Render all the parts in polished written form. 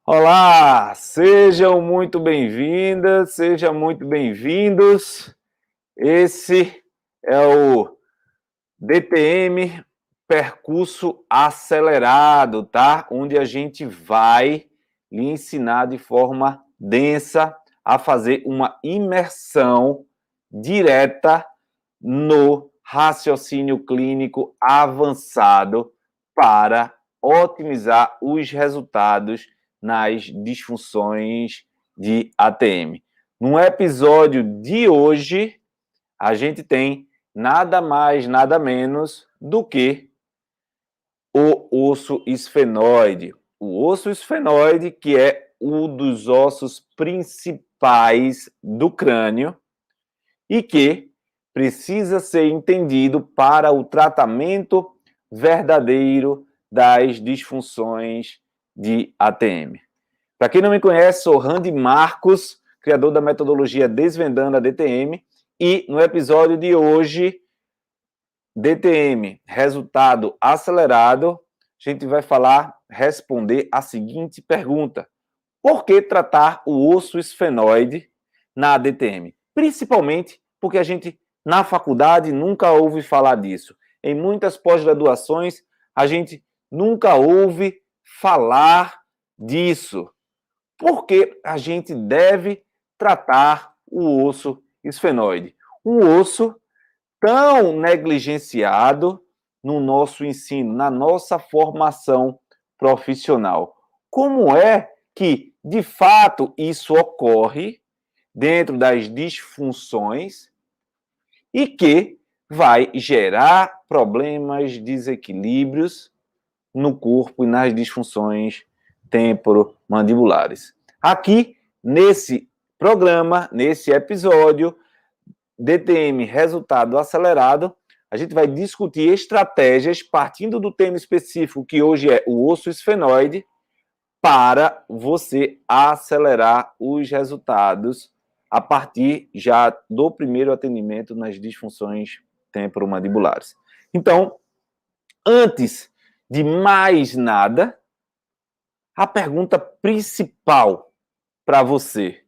Olá, sejam muito bem-vindas, sejam muito bem-vindos. Esse é o DTM Percurso Acelerado, tá? Onde a gente vai lhe ensinar de forma densa a fazer uma imersão direta no raciocínio clínico avançado para otimizar os resultados nas disfunções de ATM. No episódio de hoje, a gente tem nada mais, nada menos do que o osso esfenoide. O osso esfenoide, que é um dos ossos principais do crânio e que precisa ser entendido para o tratamento verdadeiro das disfunções de ATM. Para quem não me conhece, sou Randy Marcos, criador da metodologia Desvendando a DTM, e no episódio de hoje, DTM, resultado acelerado, a gente vai responder a seguinte pergunta: por que tratar o osso esfenoide na DTM? Principalmente porque a gente, na faculdade, nunca ouve falar disso. Em muitas pós-graduações, a gente nunca ouve falar disso. Por que a gente deve tratar o osso esfenoide? Um osso tão negligenciado no nosso ensino, na nossa formação profissional. Como é que, de fato, isso ocorre dentro das disfunções e que vai gerar problemas, desequilíbrios no corpo e nas disfunções temporomandibulares. Aqui, nesse programa, nesse episódio, DTM Resultado Acelerado, a gente vai discutir estratégias partindo do tema específico, que hoje é o osso esfenoide, para você acelerar os resultados a partir já do primeiro atendimento nas disfunções temporomandibulares. Então, antes de mais nada, a pergunta principal para você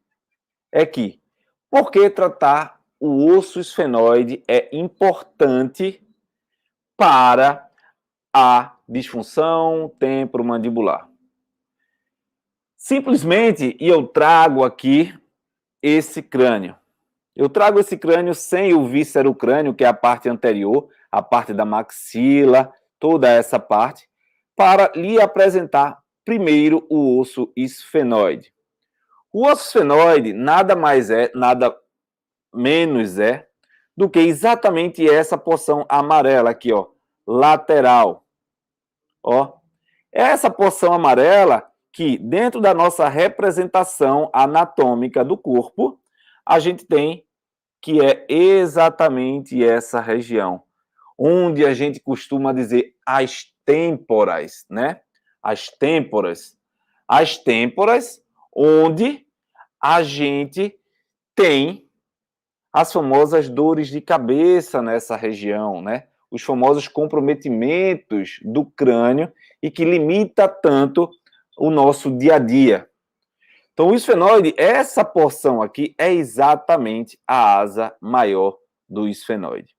é que, por que tratar o osso esfenoide é importante para a disfunção temporomandibular? Simplesmente, e eu trago aqui esse crânio. Eu trago esse crânio sem o víscero-crânio, que é a parte anterior, a parte da maxila, toda essa parte, para lhe apresentar primeiro o osso esfenoide. O osso esfenoide nada mais é, nada menos é, do que exatamente essa porção amarela aqui, ó, lateral. Ó, essa porção amarela que, dentro da nossa representação anatômica do corpo, a gente tem que é exatamente essa região, onde a gente costuma dizer as têmporas, né? As têmporas. As têmporas, onde a gente tem as famosas dores de cabeça nessa região, né? Os famosos comprometimentos do crânio e que limita tanto o nosso dia a dia. Então, o esfenoide, essa porção aqui, é exatamente a asa maior do esfenoide.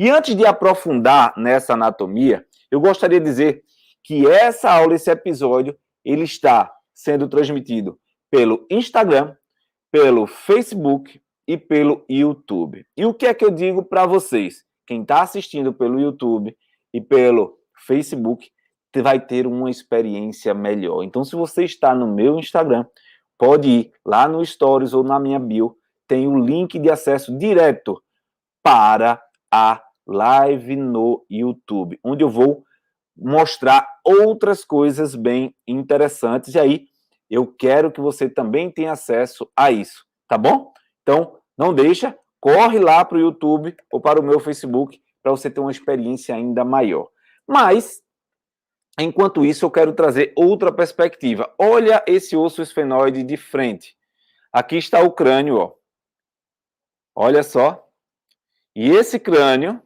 E antes de aprofundar nessa anatomia, eu gostaria de dizer que essa aula, esse episódio, ele está sendo transmitido pelo Instagram, pelo Facebook e pelo YouTube. E o que é que eu digo para vocês? Quem está assistindo pelo YouTube e pelo Facebook vai ter uma experiência melhor. Então, se você está no meu Instagram, pode ir lá no Stories ou na minha bio, tem o link de acesso direto para a live no YouTube, onde eu vou mostrar outras coisas bem interessantes. E aí, eu quero que você também tenha acesso a isso, tá bom? Então, não deixa, corre lá para o YouTube ou para o meu Facebook para você ter uma experiência ainda maior. Mas, enquanto isso, eu quero trazer outra perspectiva. Olha esse osso esfenoide de frente. Aqui está o crânio, ó. Olha só. E esse crânio,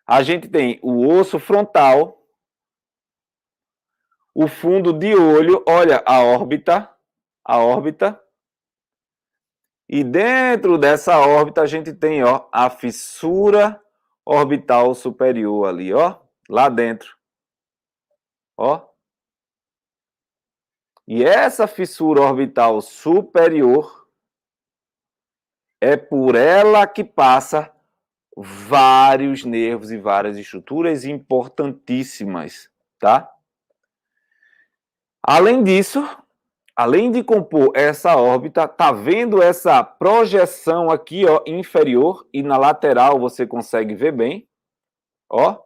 a gente tem o osso frontal, o fundo de olho, olha a órbita, a órbita. E dentro dessa órbita a gente tem, ó, a fissura orbital superior ali, ó, lá dentro. Ó. E essa fissura orbital superior é por ela que passa vários nervos e várias estruturas importantíssimas, tá? Além disso, além de compor essa órbita, tá vendo essa projeção aqui, ó, inferior, e na lateral você consegue ver bem, ó.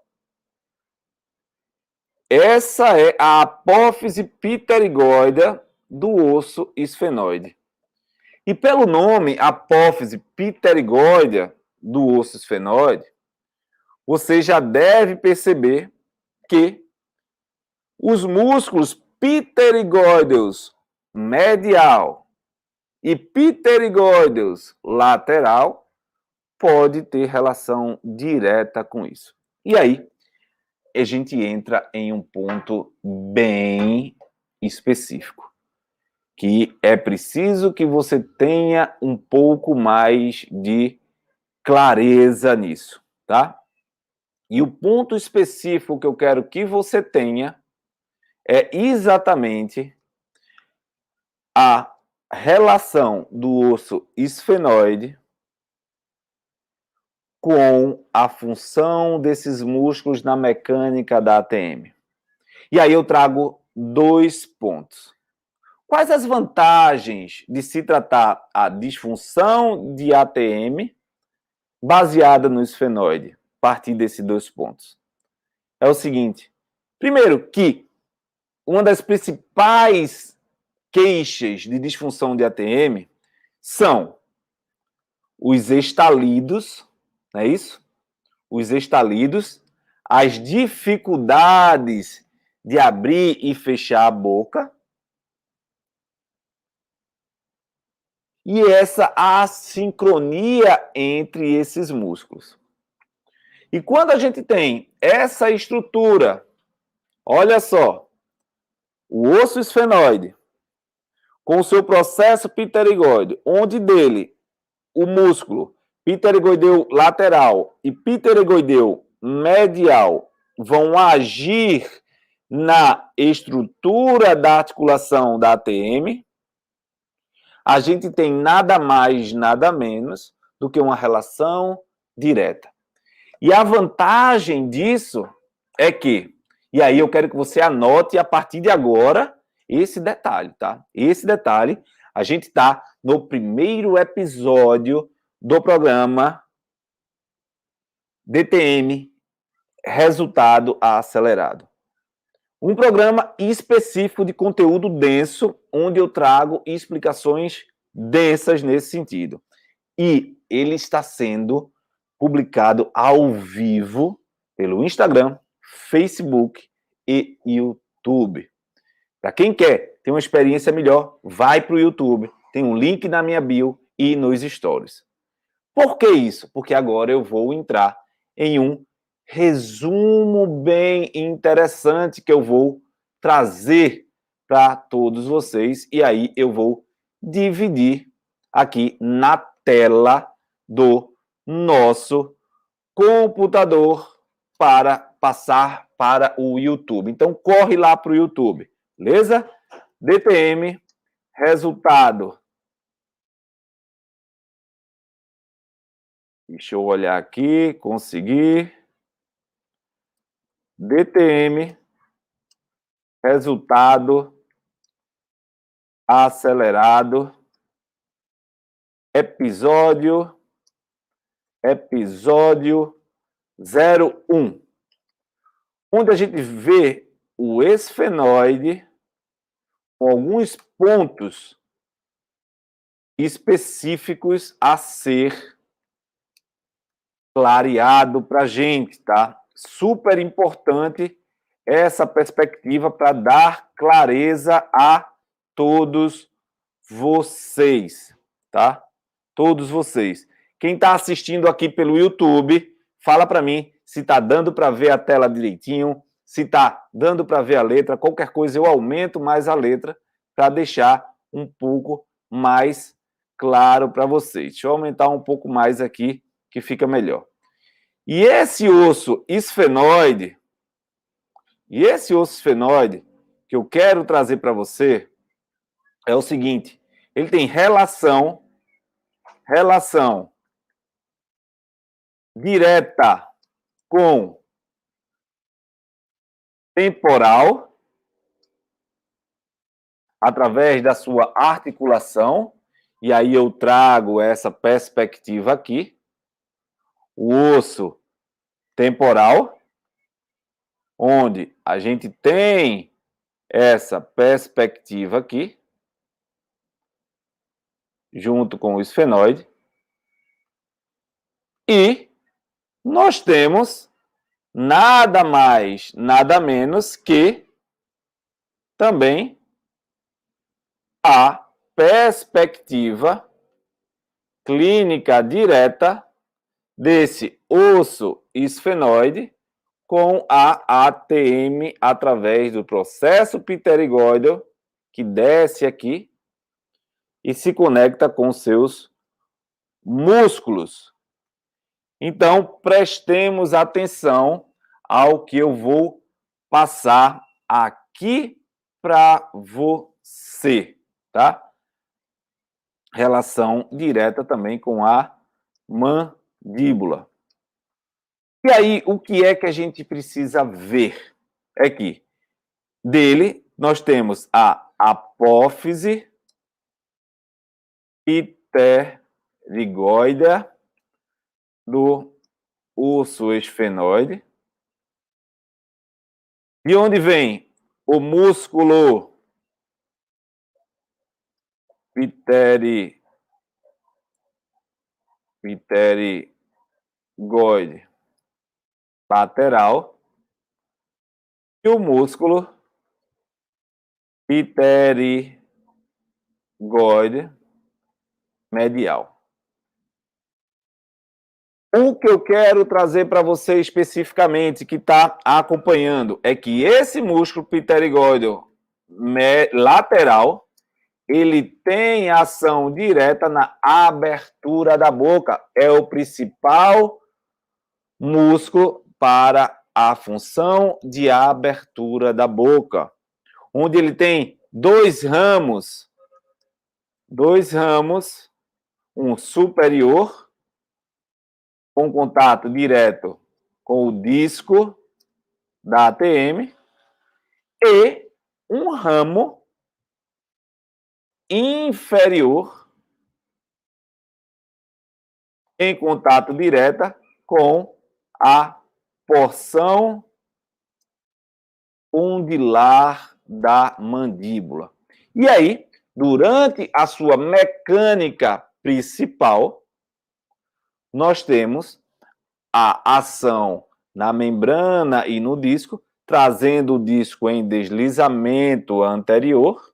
Essa é a apófise pterigóidea do osso esfenoide. E pelo nome apófise pterigóidea do osso esfenoide, você já deve perceber que os músculos pterigóideos medial e pterigóideos lateral pode ter relação direta com isso. E aí, a gente entra em um ponto bem específico, que é preciso que você tenha um pouco mais de clareza nisso, tá? E o ponto específico que eu quero que você tenha é exatamente a relação do osso esfenoide com a função desses músculos na mecânica da ATM. E aí eu trago 2 pontos. Quais as vantagens de se tratar a disfunção de ATM baseada no esfenoide? A partir desses 2 pontos. É o seguinte. Primeiro, que uma das principais queixas de disfunção de ATM são os estalidos, não é isso? Os estalidos, as dificuldades de abrir e fechar a boca e essa assincronia entre esses músculos. E quando a gente tem essa estrutura, olha só, o osso esfenoide, com o seu processo pterigóide, onde dele o músculo pterigoideu lateral e pterigoideu medial vão agir na estrutura da articulação da ATM, a gente tem nada mais, nada menos do que uma relação direta. E a vantagem disso é que, e aí eu quero que você anote a partir de agora esse detalhe, tá? Esse detalhe, a gente está no primeiro episódio do programa DTM Resultado Acelerado. Um programa específico de conteúdo denso, onde eu trago explicações densas nesse sentido. E ele está sendo publicado ao vivo pelo Instagram, Facebook e YouTube. Para quem quer ter uma experiência melhor, vai para o YouTube. Tem um link na minha bio e nos stories. Por que isso? Porque agora eu vou entrar em um resumo bem interessante que eu vou trazer para todos vocês. E aí eu vou dividir aqui na tela do nosso computador para passar para o YouTube. Então, corre lá para o YouTube, beleza? DTM, resultado. Deixa eu olhar aqui, conseguir. DTM, resultado acelerado, episódio 01, onde a gente vê o esfenoide com alguns pontos específicos a ser clareado para a gente, tá? Super importante essa perspectiva para dar clareza a todos vocês, tá? Todos vocês. Quem está assistindo aqui pelo YouTube, fala para mim se está dando para ver a tela direitinho, se está dando para ver a letra. Qualquer coisa eu aumento mais a letra para deixar um pouco mais claro para vocês. Deixa eu aumentar um pouco mais aqui, que fica melhor. E esse osso esfenoide, que eu quero trazer para você, é o seguinte, ele tem relação direta com temporal, através da sua articulação, e aí eu trago essa perspectiva aqui, o osso temporal, onde a gente tem essa perspectiva aqui, junto com o esfenoide, e nós temos nada mais, nada menos que também a perspectiva clínica direta desse osso esfenoide com a ATM através do processo pterigóideo que desce aqui e se conecta com seus músculos. Então, prestemos atenção ao que eu vou passar aqui para você, tá? Relação direta também com a mandíbula. E aí, o que é que a gente precisa ver? É que dele nós temos a apófise pterigóidea do osso esfenoide. De onde vem o músculo pterigóide lateral e o músculo pterigóide medial. O que eu quero trazer para você especificamente, que está acompanhando, é que esse músculo pterigóide lateral, ele tem ação direta na abertura da boca. É o principal músculo para a função de abertura da boca, onde ele tem dois ramos, um superior, com contato direto com o disco da ATM, e um ramo inferior em contato direto com a porção condilar da mandíbula. E aí, durante a sua mecânica principal, nós temos a ação na membrana e no disco, trazendo o disco em deslizamento anterior.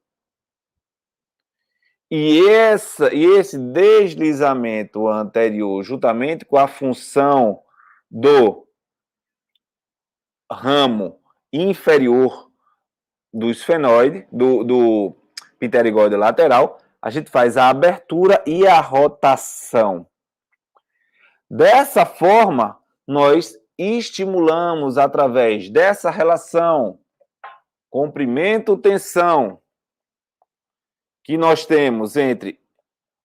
E esse deslizamento anterior, juntamente com a função do ramo inferior do esfenoide, do pterigóide lateral, a gente faz a abertura e a rotação. Dessa forma, nós estimulamos através dessa relação comprimento-tensão que nós temos entre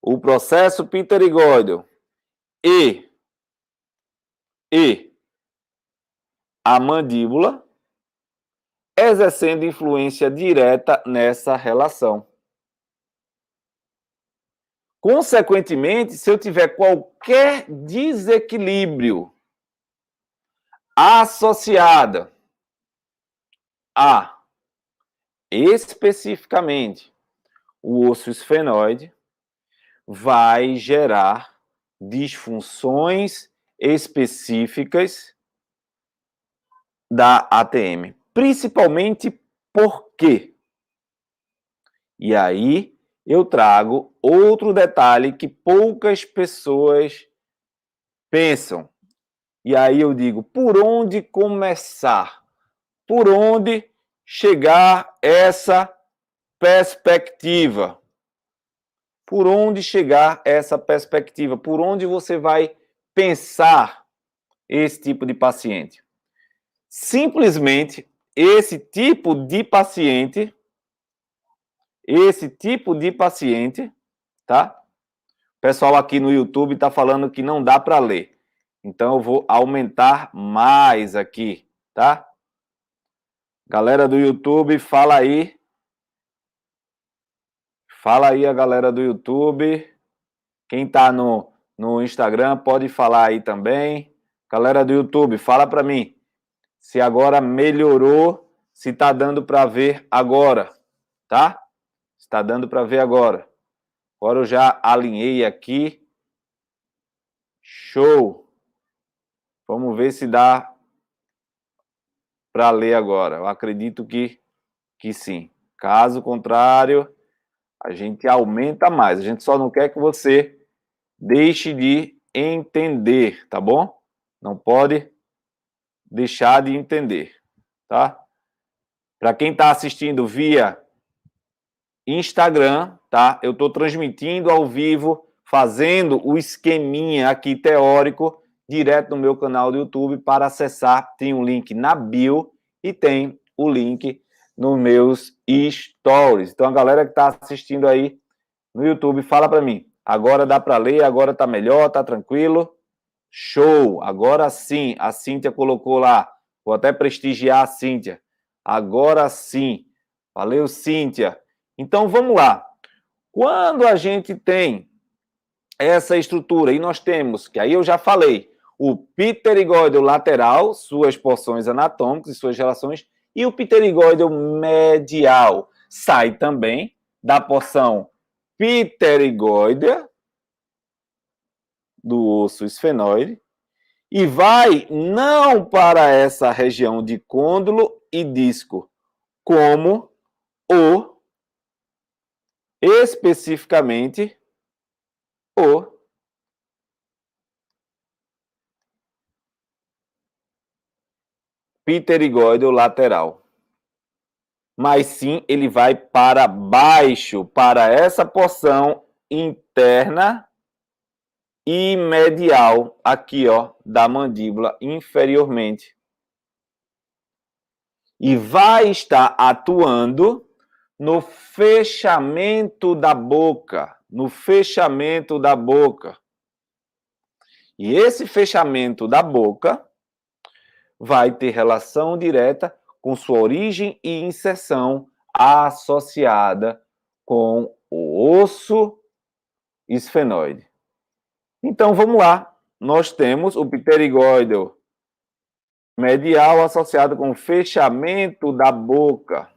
o processo pterigóideo e a mandíbula, exercendo influência direta nessa relação. Consequentemente, se eu tiver qualquer desequilíbrio associado a, especificamente, o osso esfenoide, vai gerar disfunções específicas da ATM. Principalmente por quê? E aí eu trago outro detalhe que poucas pessoas pensam. E aí eu digo, por onde começar? Por onde chegar essa perspectiva? Por onde chegar essa perspectiva? Por onde você vai pensar esse tipo de paciente? Simplesmente, esse tipo de paciente, tá? O pessoal aqui no YouTube está falando que não dá para ler. Então, eu vou aumentar mais aqui, tá? Galera do YouTube, fala aí. Fala aí a galera do YouTube. Quem está no Instagram pode falar aí também. Galera do YouTube, fala para mim se agora melhorou, se está dando para ver agora, tá? Está dando para ver agora. Agora eu já alinhei aqui. Show! Vamos ver se dá para ler agora. Eu acredito que sim. Caso contrário, a gente aumenta mais. A gente só não quer que você deixe de entender, tá bom? Não pode deixar de entender, tá? Para quem está assistindo via Instagram, tá? Eu estou transmitindo ao vivo, fazendo o esqueminha aqui teórico, direto no meu canal do YouTube. Para acessar, tem um link na bio e tem o link nos meus stories. Então, a galera que está assistindo aí no YouTube, fala para mim. Agora dá para ler, agora tá melhor, tá tranquilo? Show! Agora sim, a Cíntia colocou lá. Vou até prestigiar a Cíntia. Agora sim. Valeu, Cíntia. Então, vamos lá. Quando a gente tem essa estrutura, e nós temos, que aí eu já falei, o pterigóideo lateral, suas porções anatômicas e suas relações, e o pterigóideo medial. Sai também da porção pterigóidea do osso esfenoide e vai não para essa região de côndilo e disco, como especificamente o pterigóideo lateral. Mas sim, ele vai para baixo, para essa porção interna e medial, aqui, ó, da mandíbula inferiormente. E vai estar atuando no fechamento da boca, E esse fechamento da boca vai ter relação direta com sua origem e inserção associada com o osso esfenoide. Então, vamos lá. Nós temos o pterigóideo medial associado com o fechamento da boca,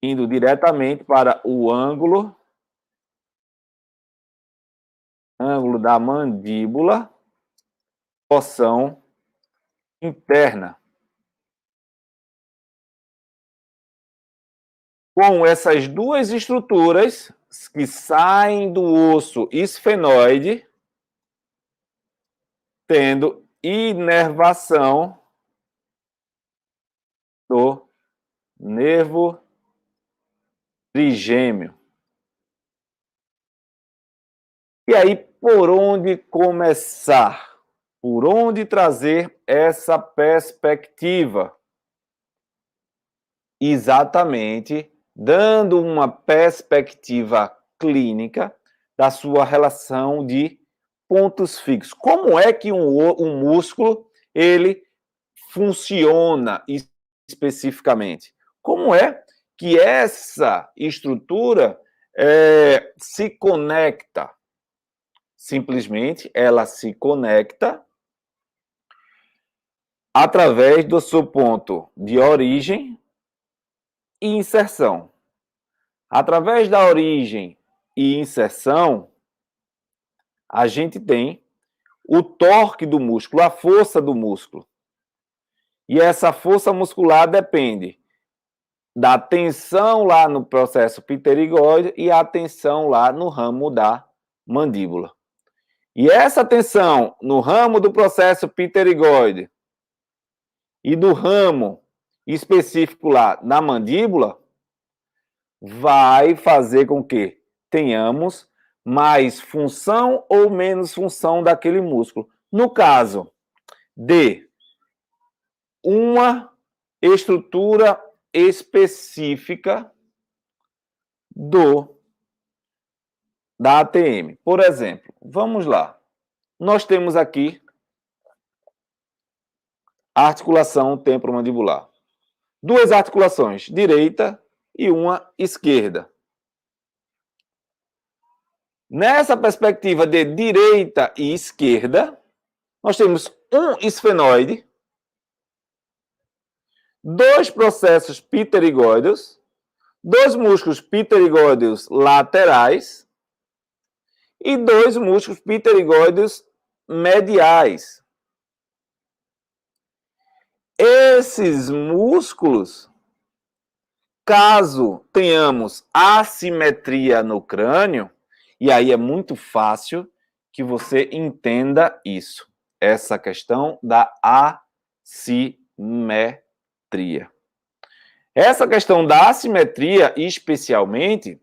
indo diretamente para o ângulo da mandíbula, porção interna. Com essas duas estruturas que saem do osso esfenoide, tendo inervação do nervo trigêmeo. E aí, por onde começar? Por onde trazer essa perspectiva? Exatamente, dando uma perspectiva clínica da sua relação de pontos fixos. Como é que um músculo ele funciona especificamente? Como é que essa estrutura se conecta? Simplesmente, ela se conecta através do seu ponto de origem e inserção. Através da origem e inserção, a gente tem o torque do músculo, a força do músculo. E essa força muscular depende da tensão lá no processo pterigóide e a tensão lá no ramo da mandíbula. E essa tensão no ramo do processo pterigóide e do ramo específico lá na mandíbula vai fazer com que tenhamos mais função ou menos função daquele músculo. No caso de uma estrutura específica da ATM. Por exemplo, vamos lá. Nós temos aqui a articulação temporomandibular. Duas articulações, direita e uma esquerda. Nessa perspectiva de direita e esquerda, nós temos um esfenoide, dois processos pterigóideos, dois músculos pterigóideos laterais e dois músculos pterigóideos mediais. Esses músculos, caso tenhamos assimetria no crânio, e aí é muito fácil que você entenda isso, essa questão da assimetria. Essa questão da assimetria, especialmente,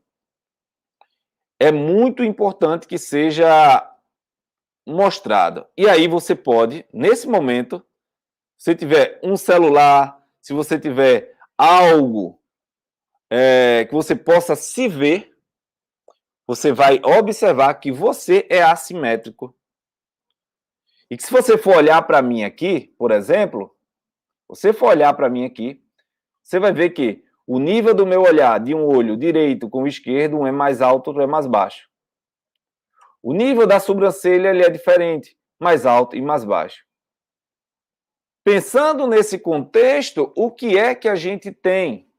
é muito importante que seja mostrada. E aí você pode, nesse momento, se tiver um celular, se você tiver algo que você possa se ver, você vai observar que você é assimétrico. E que se você for olhar para mim aqui, por exemplo, você for olhar para mim aqui, você vai ver que o nível do meu olhar de um olho direito com o esquerdo, um é mais alto, outro é mais baixo. O nível da sobrancelha ele é diferente, mais alto e mais baixo. Pensando nesse contexto, o que é que a gente tem?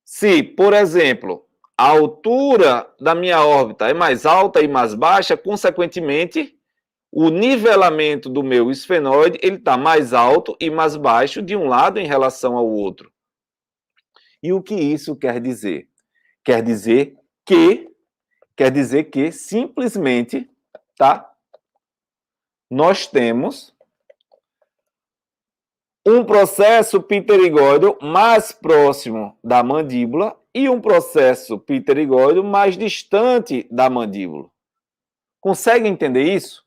Se, por exemplo, a altura da minha órbita é mais alta e mais baixa, consequentemente, o nivelamento do meu esfenoide ele está mais alto e mais baixo de um lado em relação ao outro. E o que isso quer dizer? Quer dizer que simplesmente, tá? Nós temos um processo pterigóideo mais próximo da mandíbula e um processo pterigóideo mais distante da mandíbula. Consegue entender isso?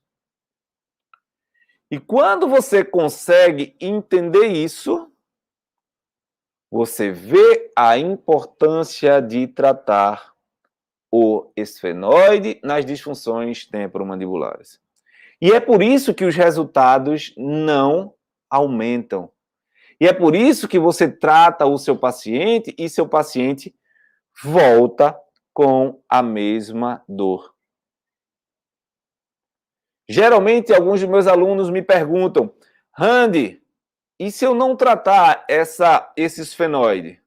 E quando você consegue entender isso, você vê a importância de tratar o esfenoide nas disfunções temporomandibulares. E é por isso que os resultados não aumentam. E é por isso que você trata o seu paciente e seu paciente volta com a mesma dor. Geralmente, alguns dos meus alunos me perguntam, Randy, e se eu não tratar esse esfenoide?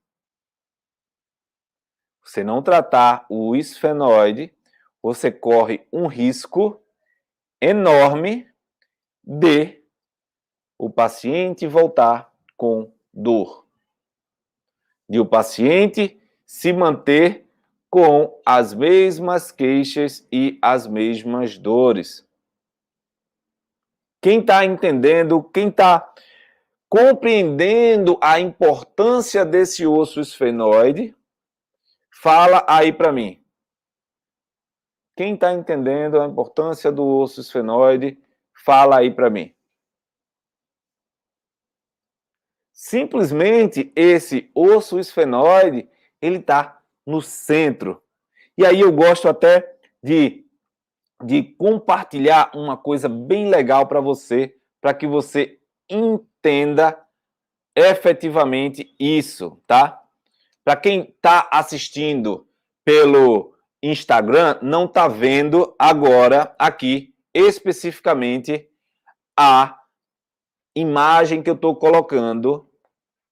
Se não tratar o esfenoide, você corre um risco enorme de o paciente voltar com dor. De o paciente se manter com as mesmas queixas e as mesmas dores. Quem está entendendo, quem está compreendendo a importância desse osso esfenoide, fala aí para mim. Quem está entendendo a importância do osso esfenoide, fala aí para mim. Simplesmente esse osso esfenoide, ele está no centro. E aí eu gosto até de compartilhar uma coisa bem legal para que você entenda efetivamente isso, tá? Para quem está assistindo pelo Instagram, não está vendo agora aqui especificamente a imagem que eu estou colocando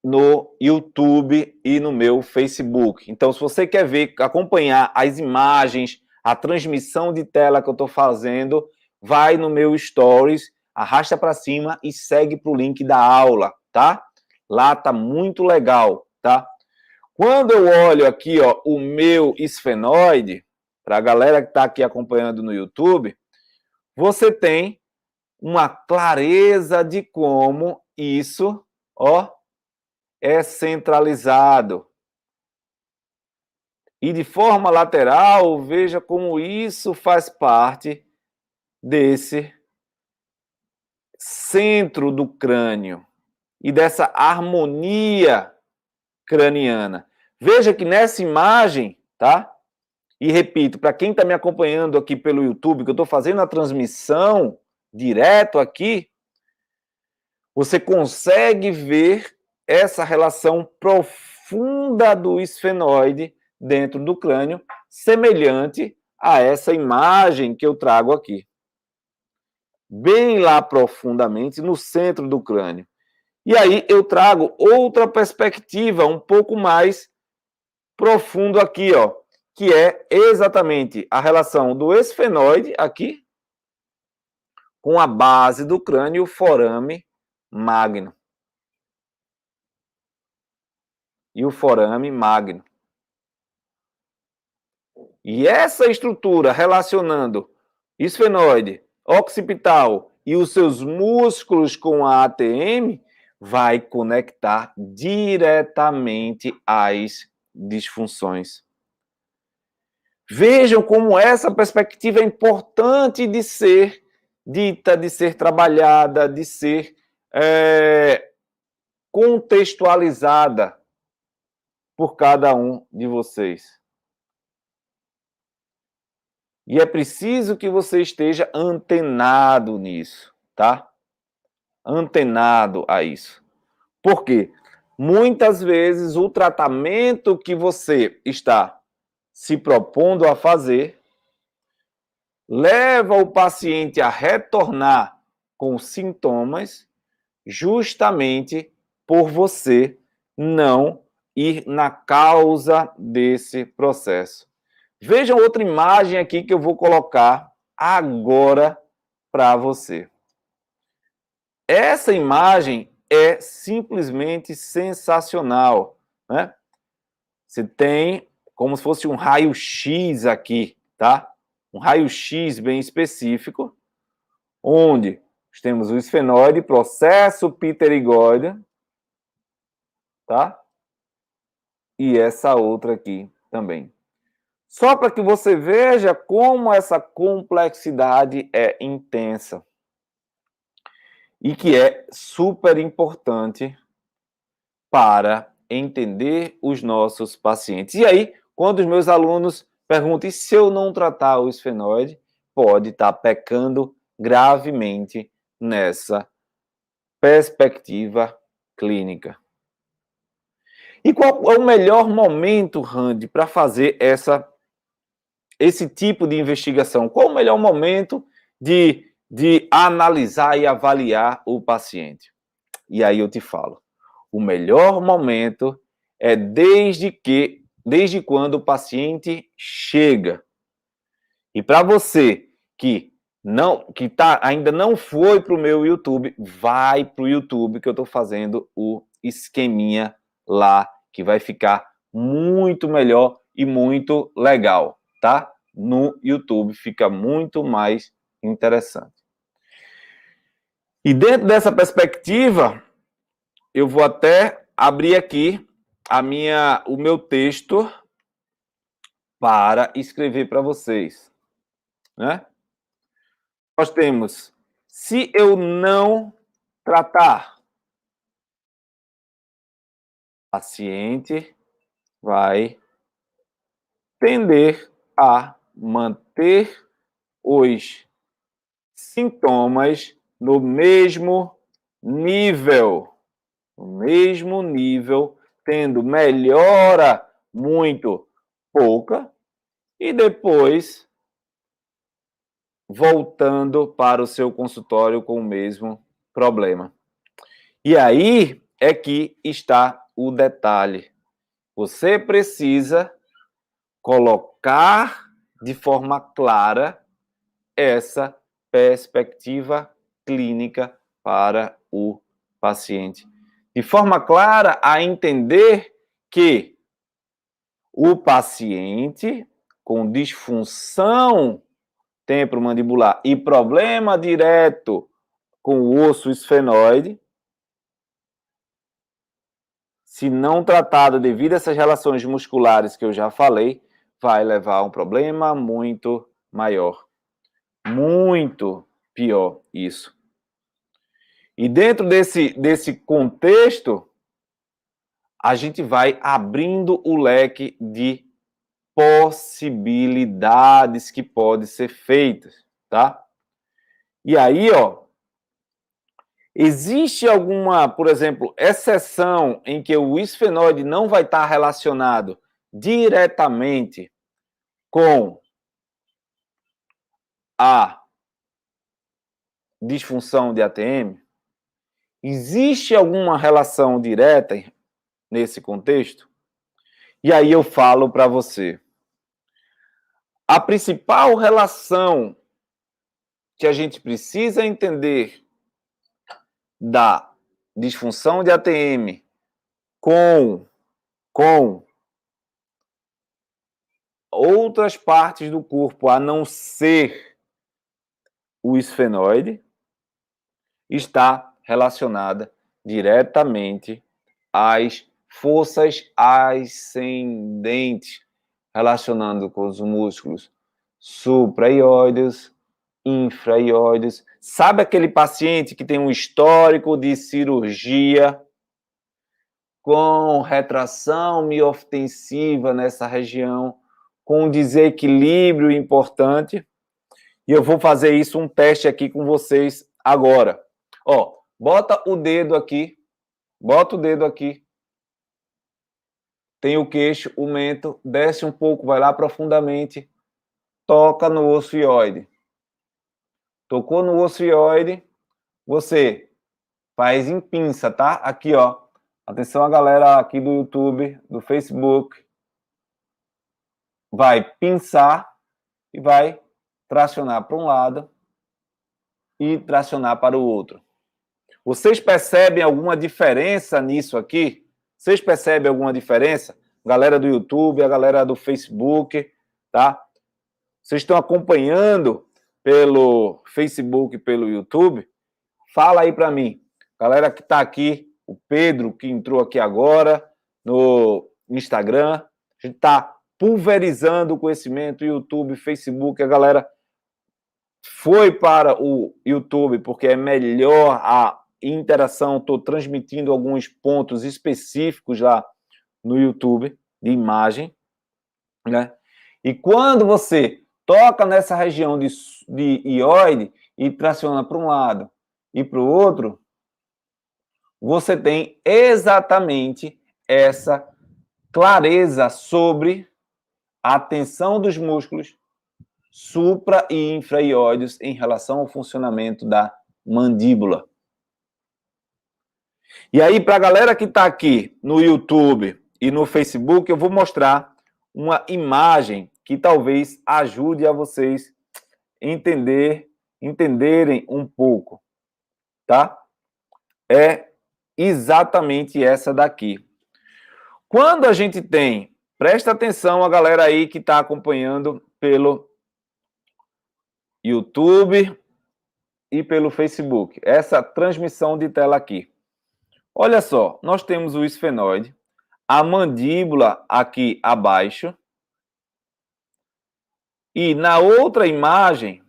no YouTube e no meu Facebook. Então, se você quer ver, acompanhar as imagens, a transmissão de tela que eu estou fazendo, vai no meu Stories, arrasta para cima e segue para o link da aula, tá? Lá tá muito legal, tá? Quando eu olho aqui, ó, o meu esfenoide, para a galera que está aqui acompanhando no YouTube, você tem uma clareza de como isso, ó, é centralizado. E de forma lateral, veja como isso faz parte desse centro do crânio e dessa harmonia craniana. Veja que nessa imagem, tá? E repito, para quem está me acompanhando aqui pelo YouTube, que eu estou fazendo a transmissão direto aqui, você consegue ver essa relação profunda do esfenoide dentro do crânio, semelhante a essa imagem que eu trago aqui. Bem lá profundamente, no centro do crânio. E aí eu trago outra perspectiva, um pouco mais profundo aqui, ó, que é exatamente a relação do esfenoide aqui com a base do crânio, o forame magno. E o forame magno. E essa estrutura relacionando esfenoide, occipital e os seus músculos com a ATM vai conectar diretamente às disfunções. Vejam como essa perspectiva é importante de ser dita, de ser trabalhada, de ser contextualizada por cada um de vocês. E é preciso que você esteja antenado nisso, tá? Antenado a isso. Por quê? Muitas vezes o tratamento que você está se propondo a fazer leva o paciente a retornar com sintomas justamente por você não ir na causa desse processo. Vejam outra imagem aqui que eu vou colocar agora para você. Essa imagem é simplesmente sensacional, né? Você tem como se fosse um raio-x aqui, tá? Um raio-x bem específico, onde temos o esfenoide, processo pterigóide, tá? E essa outra aqui também. Só para que você veja como essa complexidade é intensa e que é super importante para entender os nossos pacientes. E aí, quando os meus alunos perguntam, e se eu não tratar o esfenoide, pode estar pecando gravemente nessa perspectiva clínica. E qual é o melhor momento, Randy, para fazer esse tipo de investigação? Qual o melhor momento de analisar e avaliar o paciente? E aí eu te falo. O melhor momento é desde quando o paciente chega. E para você que ainda não foi para o meu YouTube, vai para o YouTube que eu estou fazendo o esqueminha lá, que vai ficar muito melhor e muito legal, tá? No YouTube fica muito mais interessante. E dentro dessa perspectiva, eu vou até abrir aqui o meu texto para escrever para vocês, né? Nós temos, se eu não tratar, o paciente vai tender a manter os sintomas no mesmo nível, tendo melhora muito pouca e depois voltando para o seu consultório com o mesmo problema. E aí é que está o detalhe. Você precisa colocar de forma clara essa perspectiva clínica para o paciente. De forma clara a entender que o paciente com disfunção temporomandibular e problema direto com o osso esfenoide, se não tratado devido a essas relações musculares que eu já falei, vai levar a um problema muito maior. Muito pior isso. E dentro desse contexto, a gente vai abrindo o leque de possibilidades que podem ser feitas, tá? E aí, ó, existe alguma, por exemplo, exceção em que o esfenóide não vai estar relacionado diretamente com a disfunção de ATM? Existe alguma relação direta nesse contexto? E aí eu falo para você. A principal relação que a gente precisa entender da disfunção de ATM com outras partes do corpo, a não ser o esfenóide, está relacionada diretamente às forças ascendentes, relacionando com os músculos supraioides, infraioides. Sabe aquele paciente que tem um histórico de cirurgia com retração mioftensiva nessa região, com um desequilíbrio importante? E eu vou fazer isso, um teste aqui com vocês agora. Ó, bota o dedo aqui, bota o dedo aqui. Tem o queixo, o mento, desce um pouco, vai lá profundamente, toca no osso ióide. Tocou no osso ióide, você faz em pinça, tá? Aqui, ó. Atenção a galera aqui do YouTube, do Facebook. Vai pinçar e vai tracionar para um lado e tracionar para o outro. Vocês percebem alguma diferença nisso aqui? Vocês percebem alguma diferença? Galera do YouTube, a galera do Facebook, tá? Vocês estão acompanhando pelo Facebook, pelo YouTube? Fala aí para mim. Galera que está aqui, o Pedro, que entrou aqui agora no Instagram, a gente está pulverizando o conhecimento, YouTube, Facebook, a galera foi para o YouTube porque é melhor a interação, estou transmitindo alguns pontos específicos lá no YouTube, de imagem, né? E quando você toca nessa região de ióide e traciona para um lado e para o outro, você tem exatamente essa clareza sobre a tensão dos músculos supra e infra-ióides em relação ao funcionamento da mandíbula. E aí, para a galera que está aqui no YouTube e no Facebook, eu vou mostrar uma imagem que talvez ajude a vocês entenderem um pouco, tá? É exatamente essa daqui. Quando a gente tem, presta atenção a galera aí que está acompanhando pelo YouTube e pelo Facebook, essa transmissão de tela aqui. Olha só, nós temos o esfenóide, a mandíbula aqui abaixo, e na outra imagem,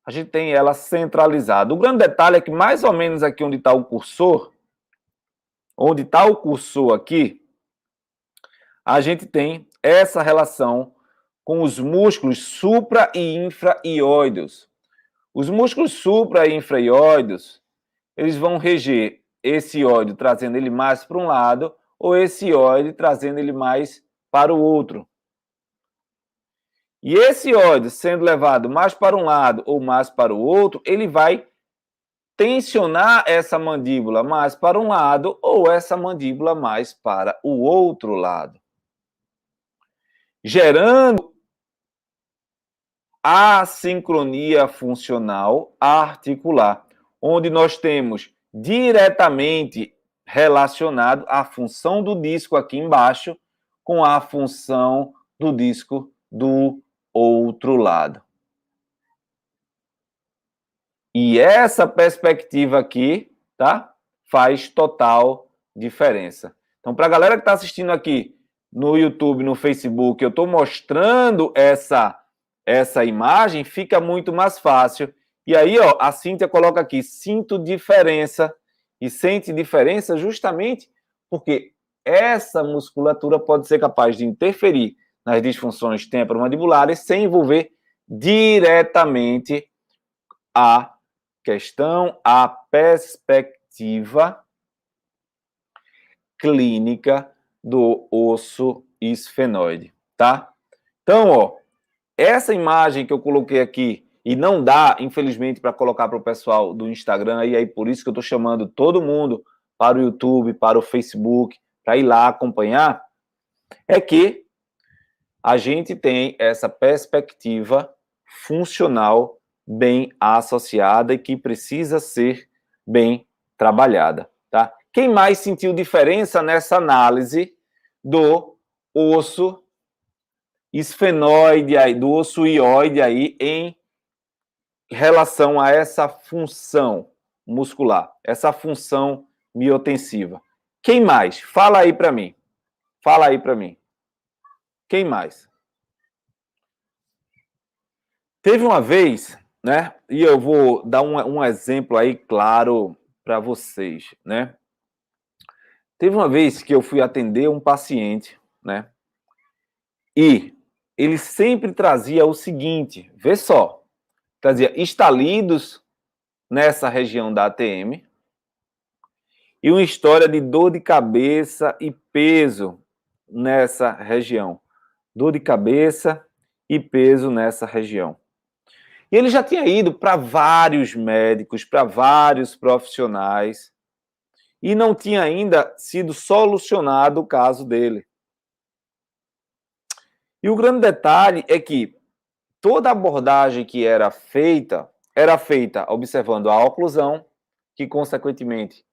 a gente tem ela centralizada. O grande detalhe é que mais ou menos aqui onde está o cursor, aqui, a gente tem essa relação com os músculos supra e infra-ióideos. Os músculos supra e infra-ióideos, eles vão reger esse ióide trazendo ele mais para um lado ou esse ióide trazendo ele mais para o outro. E esse ióide sendo levado mais para um lado ou mais para o outro, ele vai tensionar essa mandíbula mais para um lado ou essa mandíbula mais para o outro lado, gerando assincronia funcional articular, onde nós temos diretamente relacionado a função do disco aqui embaixo com a função do disco do outro lado. E essa perspectiva aqui, tá? Faz total diferença. Então, para a galera que está assistindo aqui no YouTube, no Facebook, eu estou mostrando essa imagem, fica muito mais fácil. E aí, ó, a Cíntia coloca aqui, sinto diferença, e sente diferença justamente porque essa musculatura pode ser capaz de interferir nas disfunções temporomandibulares sem envolver diretamente a questão, a perspectiva clínica do osso esfenoide, tá? Então, ó, essa imagem que eu coloquei aqui, e não dá, infelizmente, para colocar para o pessoal do Instagram, e aí por isso que eu estou chamando todo mundo para o YouTube, para o Facebook, para ir lá acompanhar, é que a gente tem essa perspectiva funcional bem associada e que precisa ser bem trabalhada, tá? Quem mais sentiu diferença nessa análise do osso esfenoide, do osso ióide aí, em relação a essa função muscular, essa função miotensiva? Quem mais? Fala aí para mim. Fala aí para mim. Quem mais? Teve uma vez, né? E eu vou dar um exemplo aí claro para vocês, né? Teve uma vez que eu fui atender um paciente, né? E ele sempre trazia o seguinte, vê só, trazia estalidos nessa região da ATM e uma história de dor de cabeça e peso nessa região. Dor de cabeça e peso nessa região. E ele já tinha ido para vários médicos, para vários profissionais, e não tinha ainda sido solucionado o caso dele. E o grande detalhe é que toda abordagem que era feita observando a oclusão, que consequentemente,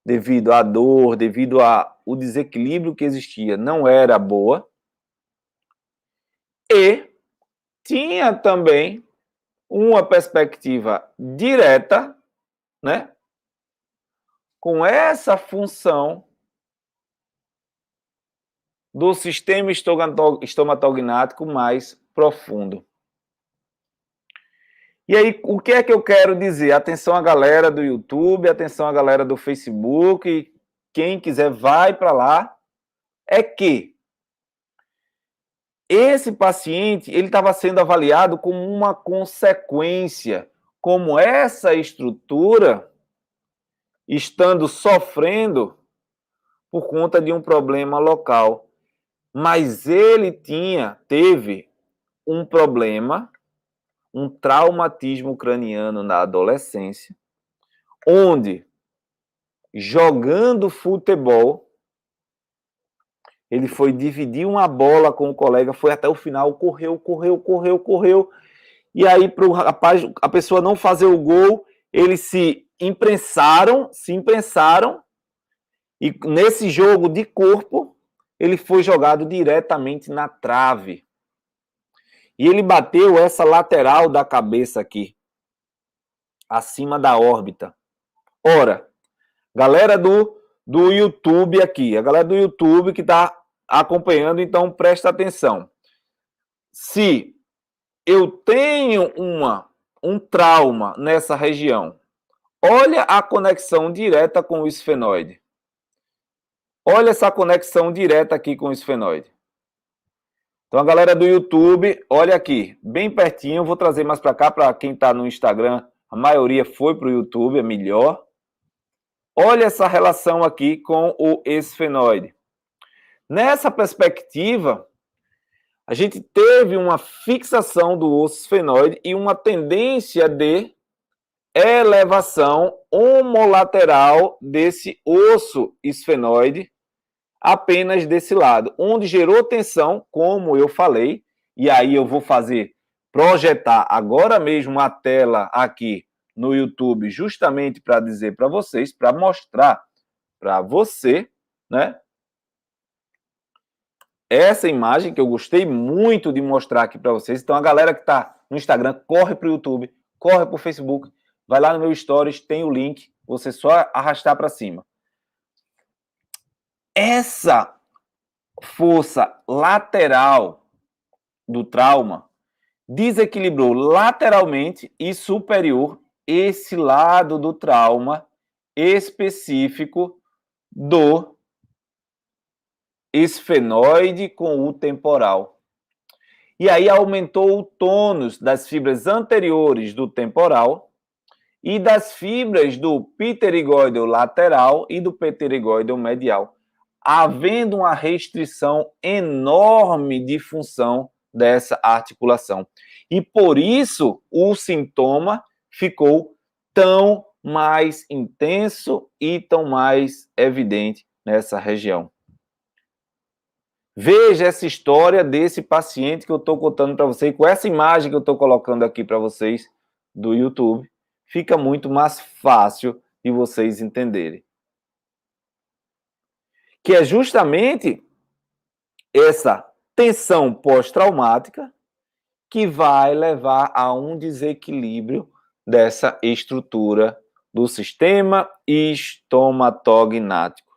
devido à dor, devido ao desequilíbrio que existia, não era boa, e tinha também uma perspectiva direta, né, com essa função do sistema estomatognático mais profundo. E aí, o que é que eu quero dizer? Atenção a galera do YouTube, atenção a galera do Facebook, quem quiser vai para lá, é que esse paciente, ele estava sendo avaliado como uma consequência, como essa estrutura estando sofrendo por conta de um problema local. Mas ele teve um problema, um traumatismo craniano na adolescência, onde, jogando futebol, ele foi dividir uma bola com o colega, foi até o final, correu, e aí, para o rapaz, a pessoa não fazer o gol, eles se imprensaram, e nesse jogo de corpo, ele foi jogado diretamente na trave. E ele bateu essa lateral da cabeça aqui, acima da órbita. Ora, galera do YouTube aqui, a galera do YouTube que está acompanhando, então presta atenção. Se eu tenho um trauma nessa região, olha a conexão direta com o esfenoide. Olha essa conexão direta aqui com o esfenoide. Então, a galera do YouTube, olha aqui, bem pertinho, eu vou trazer mais para cá, para quem está no Instagram, a maioria foi para o YouTube, é melhor. Olha essa relação aqui com o esfenoide. Nessa perspectiva, a gente teve uma fixação do osso esfenoide e uma tendência de elevação homolateral desse osso esfenoide apenas desse lado, onde gerou tensão, como eu falei, e aí eu vou projetar agora mesmo a tela aqui no YouTube, justamente para dizer para vocês, para mostrar para você, né? Essa imagem que eu gostei muito de mostrar aqui para vocês. Então, a galera que está no Instagram, corre para o YouTube, corre para o Facebook, vai lá no meu Stories, tem o link, você só arrastar para cima. essa força lateral do trauma desequilibrou lateralmente e superior esse lado do trauma específico do esfenoide com o temporal. E aí aumentou o tônus das fibras anteriores do temporal e das fibras do pterigóideo lateral e do pterigóideo medial, havendo uma restrição enorme de função dessa articulação. E por isso o sintoma ficou tão mais intenso e tão mais evidente nessa região. Veja essa história desse paciente que eu estou contando para vocês, com essa imagem que eu estou colocando aqui para vocês do YouTube, fica muito mais fácil de vocês entenderem. Que é justamente essa tensão pós-traumática que vai levar a um desequilíbrio dessa estrutura do sistema estomatognático.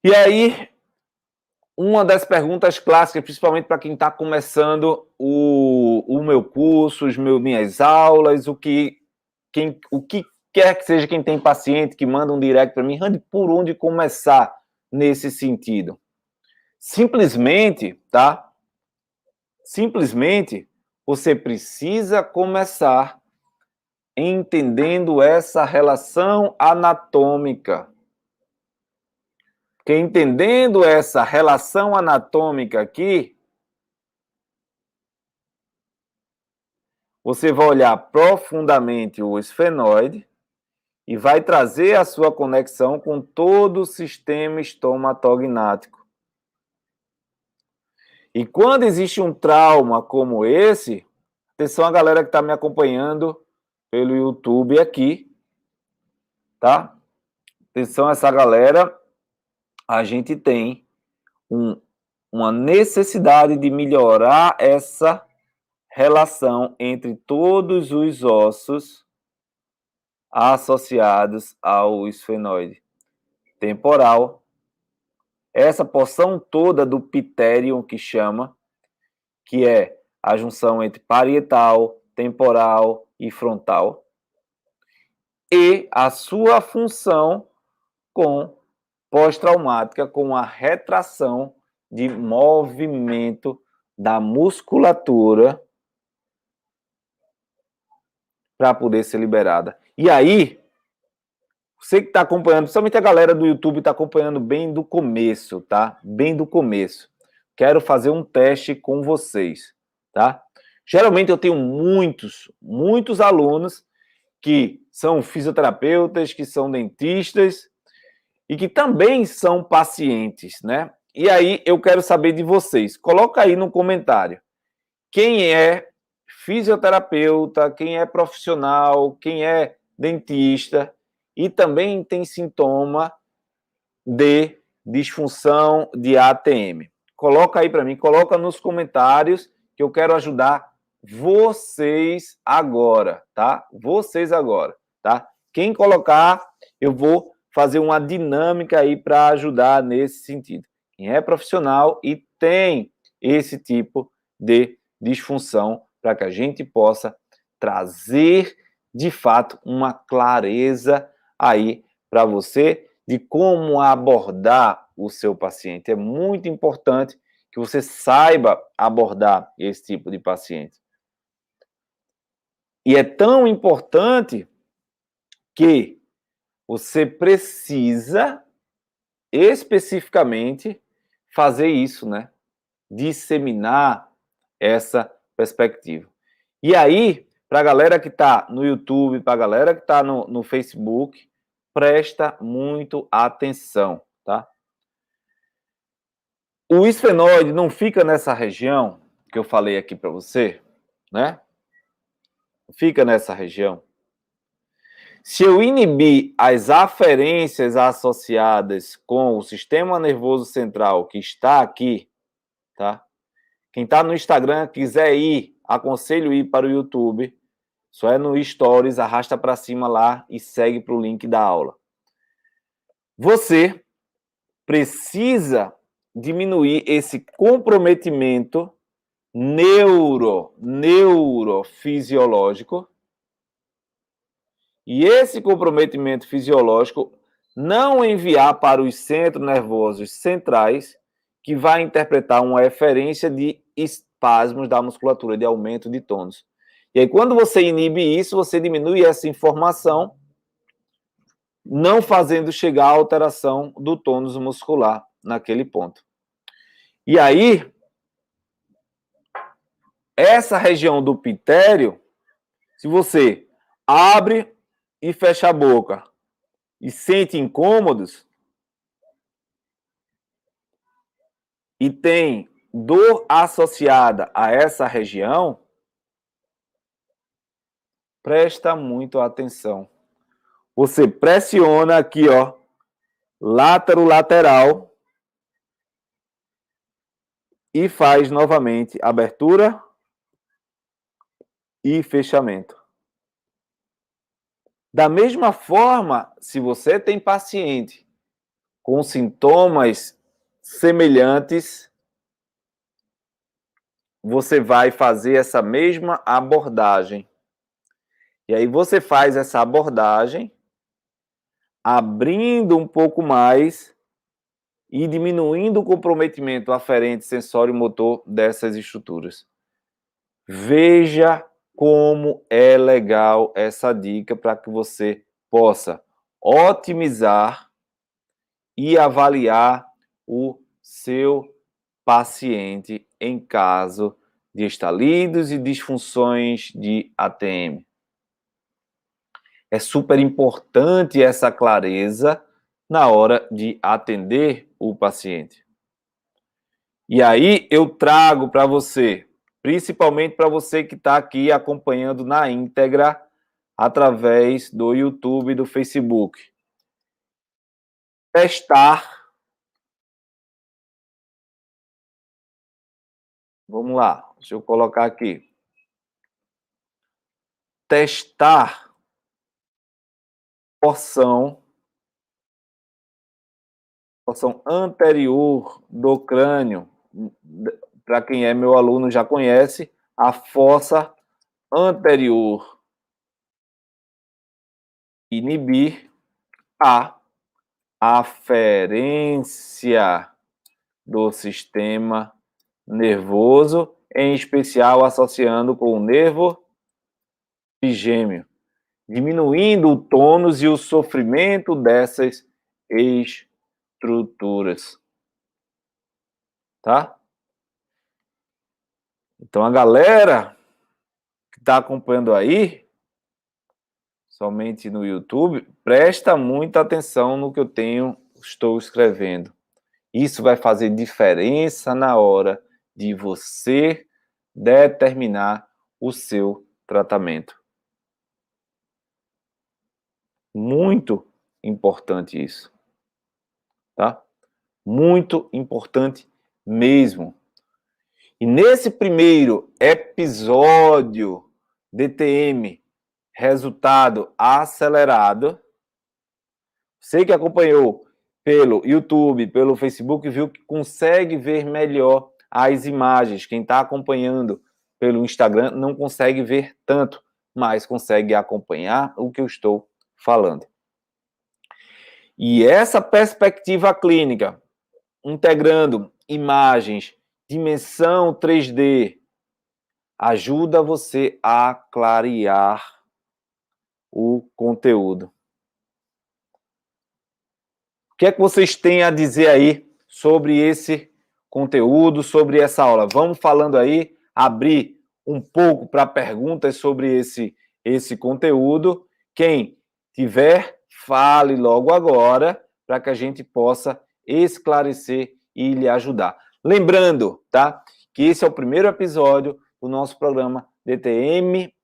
E aí, uma das perguntas clássicas, principalmente para quem está começando o meu curso, minhas aulas, o que quer que seja quem tem paciente, que manda um direct para mim, Randy, por onde começar nesse sentido? Simplesmente, tá? Simplesmente, você precisa começar entendendo essa relação anatômica. Porque entendendo essa relação anatômica aqui, você vai olhar profundamente o esfenoide e vai trazer a sua conexão com todo o sistema estomatognático. E quando existe um trauma como esse, atenção a galera que está me acompanhando pelo YouTube aqui, tá? Atenção a essa galera, a gente tem uma necessidade de melhorar essa relação entre todos os ossos associados ao esfenoide temporal, essa porção toda do pterion que chama, que é a junção entre parietal, temporal e frontal, e a sua função com pós-traumática, com a retração de movimento da musculatura para poder ser liberada. E aí, você que está acompanhando, principalmente a galera do YouTube está acompanhando bem do começo, tá? Bem do começo. Quero fazer um teste com vocês, tá? Geralmente eu tenho muitos alunos que são fisioterapeutas, que são dentistas e que também são pacientes, né? E aí eu quero saber de vocês. Coloca aí no comentário quem é fisioterapeuta, quem é profissional, quem é dentista e também tem sintoma de disfunção de ATM. Coloca aí para mim, coloca nos comentários que eu quero ajudar vocês agora, tá? Vocês agora, tá? Quem colocar, eu vou fazer uma dinâmica aí para ajudar nesse sentido. Quem é profissional e tem esse tipo de disfunção para que a gente possa trazer, de fato, uma clareza aí para você de como abordar o seu paciente. É muito importante que você saiba abordar esse tipo de paciente. E é tão importante que você precisa especificamente fazer isso, né? Disseminar essa perspectiva. E aí, para a galera que está no YouTube, para a galera que está no Facebook, presta muito atenção, tá? O esfenoide não fica nessa região que eu falei aqui para você, né? Fica nessa região. Se eu inibir as aferências associadas com o sistema nervoso central que está aqui, tá? Quem está no Instagram, quiser ir, aconselho ir para o YouTube, só é no Stories, arrasta para cima lá e segue para o link da aula. Você precisa diminuir esse comprometimento neurofisiológico, e esse comprometimento fisiológico não enviar para os centros nervosos centrais, que vai interpretar uma referência de espasmos da musculatura, de aumento de tônus. E aí, quando você inibe isso, você diminui essa informação, não fazendo chegar a alteração do tônus muscular naquele ponto. E aí, essa região do pitério, se você abre e fecha a boca e sente incômodos e tem dor associada a essa região, presta muito atenção. Você pressiona aqui, ó, lateral e faz novamente abertura e fechamento. Da mesma forma, se você tem paciente com sintomas semelhantes, você vai fazer essa mesma abordagem. E aí você faz essa abordagem abrindo um pouco mais e diminuindo o comprometimento aferente sensório-motor dessas estruturas. Veja como é legal essa dica para que você possa otimizar e avaliar o seu paciente em caso de estalidos e disfunções de ATM. É super importante essa clareza na hora de atender o paciente. E aí eu trago para você, principalmente para você que está aqui acompanhando na íntegra, através do YouTube e do Facebook. Testar. Vamos lá, deixa eu colocar aqui. Testar porção anterior do crânio. Para quem é meu aluno já conhece, a fossa anterior. Inibir a aferência do sistema nervoso, em especial associando com o nervo trigêmeo, diminuindo o tônus e o sofrimento dessas estruturas. Tá? Então, a galera que está acompanhando aí, somente no YouTube, presta muita atenção no que eu estou escrevendo. Isso vai fazer diferença na hora de você determinar o seu tratamento. Muito importante isso, tá? Muito importante mesmo. E nesse primeiro episódio DTM, resultado acelerado, você que acompanhou pelo YouTube, pelo Facebook, viu que consegue ver melhor as imagens. Quem está acompanhando pelo Instagram não consegue ver tanto, mas consegue acompanhar o que eu estou falando. E essa perspectiva clínica, integrando imagens, dimensão 3D, ajuda você a clarear o conteúdo. O que é que vocês têm a dizer aí sobre esse conteúdo, sobre essa aula? Vamos falando aí, abrir um pouco para perguntas sobre esse conteúdo. Quem tiver, fale logo agora, para que a gente possa esclarecer e lhe ajudar. Lembrando, tá, que esse é o primeiro episódio do nosso programa DTM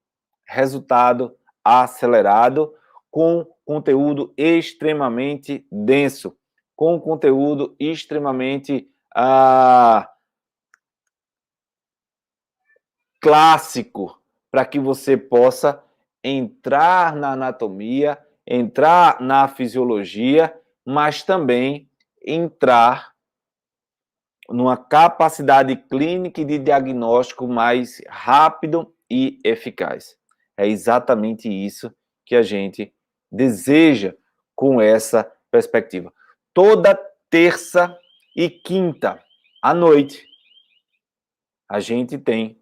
Resultado Acelerado, com conteúdo extremamente denso, com conteúdo extremamente clássico, para que você possa entrar na anatomia, entrar na fisiologia mas também entrar numa capacidade clínica e de diagnóstico mais rápido e eficaz. É exatamente isso que a gente deseja com essa perspectiva. Toda terça e quinta à noite, a gente tem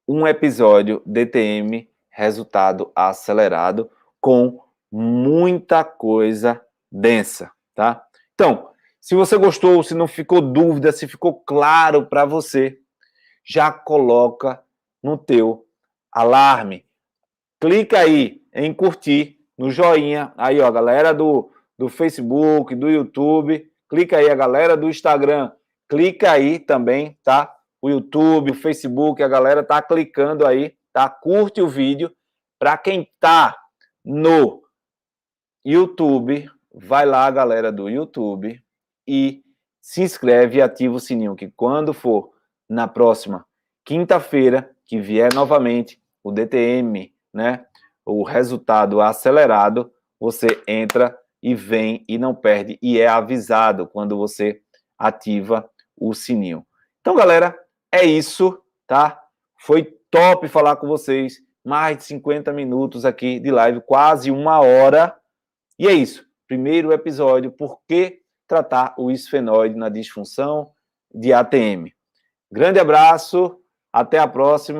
um episódio DTM Resultado Acelerado com muita coisa densa, tá? Então, se você gostou, se não ficou dúvida, se ficou claro para você, já coloca no teu alarme. Clica aí em curtir, no joinha. Aí, ó, galera do Facebook, do YouTube. Clica aí, a galera do Instagram. Clica aí também, tá? O YouTube, o Facebook, a galera tá clicando aí, tá? Curte o vídeo. Para quem tá no YouTube, vai lá, galera do YouTube, e se inscreve e ativa o sininho, que quando for na próxima quinta-feira, que vier novamente o DTM, né, o resultado acelerado, você entra e vem e não perde, e é avisado quando você ativa o sininho. Então, galera, é isso, tá? Foi top falar com vocês, mais de 50 minutos aqui de live, quase 1 hora, e é isso. Primeiro episódio, por que tratar o esfenóide na disfunção de ATM. Grande abraço, até a próxima.